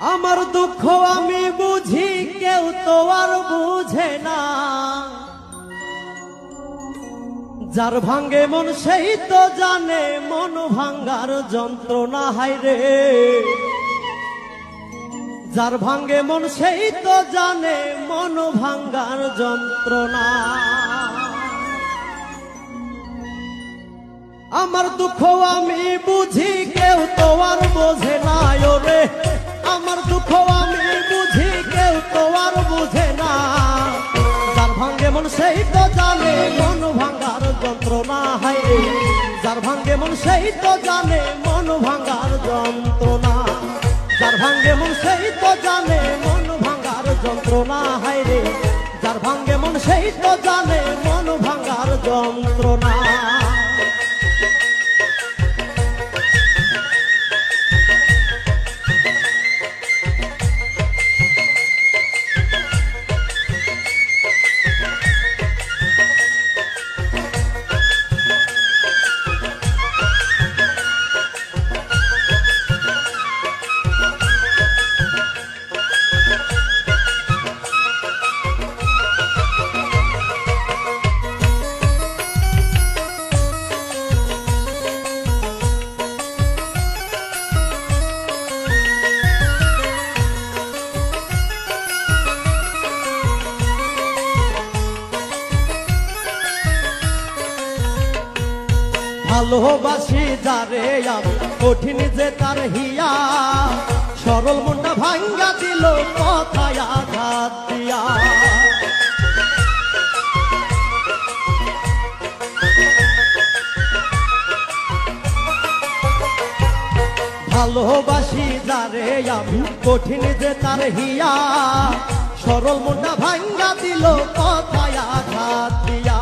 আমার দুঃখ আমি বুঝি, কেউ তো আর বুঝে না। যার ভাঙ্গে মন সেই তো জানে মন ভাঙ্গার যন্ত্রণা, হায় রে। যার ভাঙ্গে মন সেই তো জানে মন ভাঙ্গার যন্ত্রণা। আমার দুঃখ আমি বুঝি, কেউ তো আর বোঝে না রে। আমার দুঃখ আমি বুঝি, কেউ তো আর বুঝে না। যার ভাঙ্গে মন সেই তো জানে মন ভাঙ্গার যন্ত্রণা, হায় রে। যার ভাঙ্গে মন সেই তো জানে মন ভাঙ্গার যন্ত্রণা। যার ভাঙ্গে মন সেই তো জানে মন ভাঙ্গার যন্ত্রণা, হায় রে। যার ভাঙ্গে মন সেই তো জানে মন ভাঙ্গার যন্ত্রণা। ভালোবাসি যারে আমি, কঠিন যে তার হিয়া। সরল মনটা ভাঙ্গা দিল কথায় আঘাত দিয়া। ভালোবাসি যারে আমি, কঠিন যে তার হিয়া। সরল মনটা ভাঙ্গা দিল কথায় আঘাত দিয়া।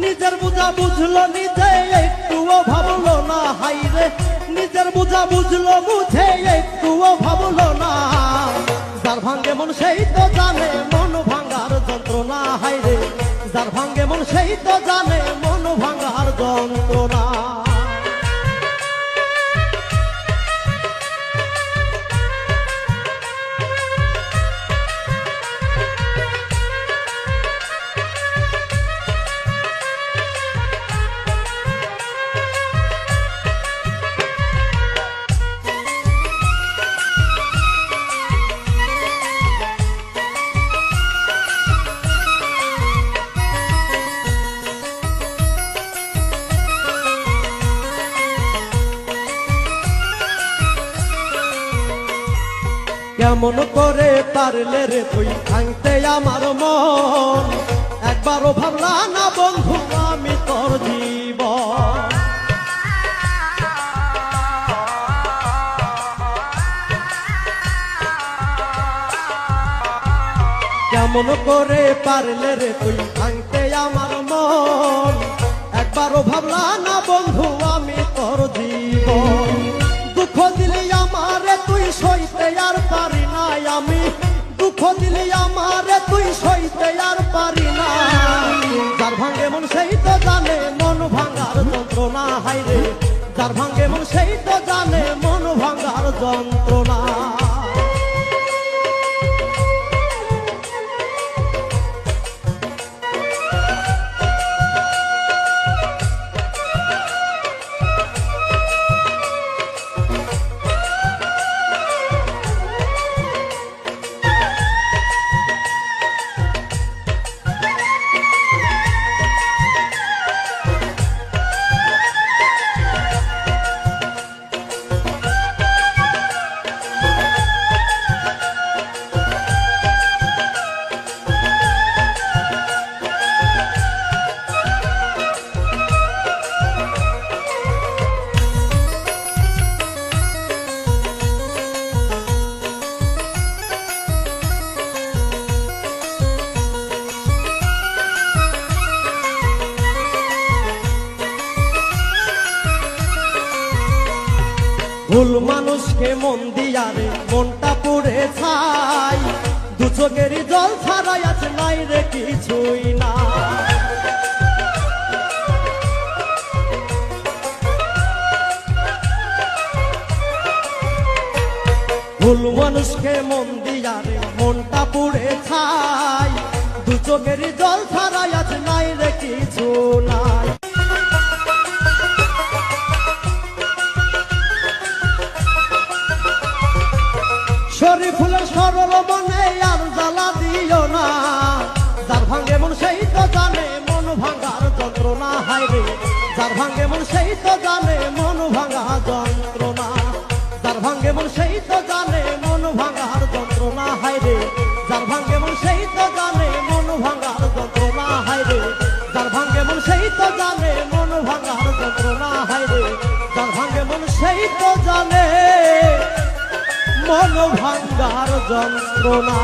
নিজের বুঝা বুঝলো নিজে, একটুও ভাবলো না, হায় রে। নিজের বুঝা বুঝলো বুঝে, একটুও ভাবলো না। যার ভাঙ্গে মন সেই তো জানে মন ভাঙ্গার যন্ত্রণা, হায় রে। যার ভাঙ্গে মন সেই তো জানে মন ভাঙ্গার যন্ত্রণা। কেমন করে পারলে রে তুই ভাঙতে আমার মন? একবারও ভাবলা না বন্ধু আমি তোর জীবন। কেমন করে পারলে রে তুই ভাঙতে আমার মন? একবারও ভাবলা না বন্ধু আমি তোর জীবন। দুঃখ দিলি আমারে তুই সইতে আর পারি না আমি। দুঃখ দিলি আমারে তুই সইতে আর পারি না। যার ভাঙ্গে মন সেই তো জানে মন ভাঙ্গার যন্ত্রণা, হায় রে। যার ভাঙ্গে মন সেই তো জানে মন ভাঙ্গার যন্ত্রণা। ভুল মানুষকে মন দিয়ারে মনটা পুড়ে ছাই। দু চোখেরই জল ছাড়াই আছে নাই রে কিছুই না। ভুল মানুষকে মন দিয়ারে মনটা পুড়ে ছাই, দু চোখের জল ছাড়াই আজ নাই রে কিছু নাই। শরীফুলের সরল মনে আর জ্বালা দিও না, যার ভাঙ্গে মন সেই তো জানে মন ভাঙার যন্ত্রণা। হায় রে যার ভাঙ্গে মন সেই তো জানে মন ভাঙা যন্ত্রণা, যার ভাঙ্গে মন সেই তো জানে মন ভাঙার যন্ত্রণা। হায় রে যার ভাঙ্গে মন সেই তো জানে মন ভাঙার যন্ত্রণা। হায় রে যার ভাঙ্গে মন সেই তো জানে মন ভাঙার যন্ত্রণা। হায় রে যার ভাঙ্গে মন সেই তো জানে মন ভাঙার যন্ত্রণা।